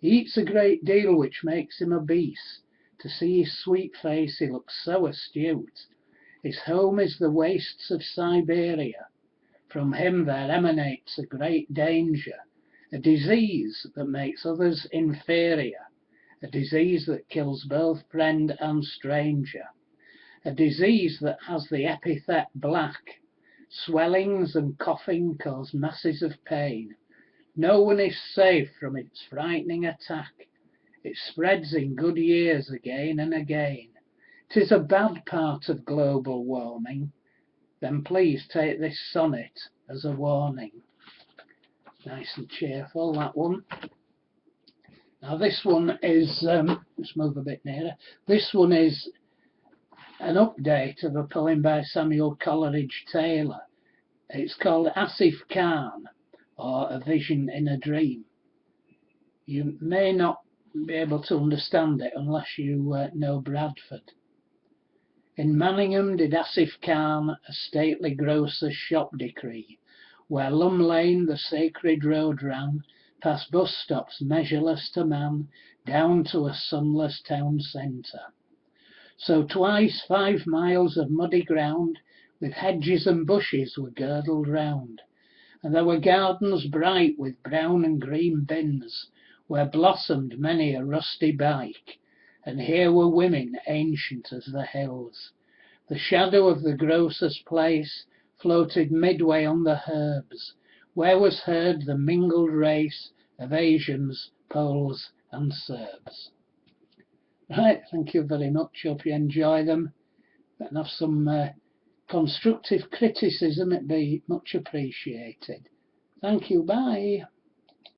He eats a great deal, which makes him obese. To see his sweet face he looks so astute. His home is the wastes of Siberia. From him there emanates a great danger, a disease that makes others inferior, a disease that kills both friend and stranger, a disease that has the epithet black. Swellings and coughing cause masses of pain. No one is safe from its frightening attack. It spreads in good years again and again. 'Tis a bad part of global warming. Then please take this sonnet as a warning. Nice and cheerful, that one. Now this one is, let's move a bit nearer. This one is an update of a poem by Samuel Coleridge Taylor. It's called Asif Khan, or A Vision in a Dream. You may not be able to understand it unless you know Bradford. In Manningham did Asif Khan a stately grocer's shop decree, where Lum Lane the sacred road ran, past bus stops measureless to man, down to a sunless town centre. So twice 5 miles of muddy ground, with hedges and bushes were girdled round, and there were gardens bright with brown and green bins, where blossomed many a rusty bike, and here were women ancient as the hills. The shadow of the grocer's place floated midway on the herbs, where was heard the mingled race of Asians, Poles and Serbs. Right, thank you very much. Hope you enjoy them and have some constructive criticism. It'd be much appreciated. Thank you. Bye.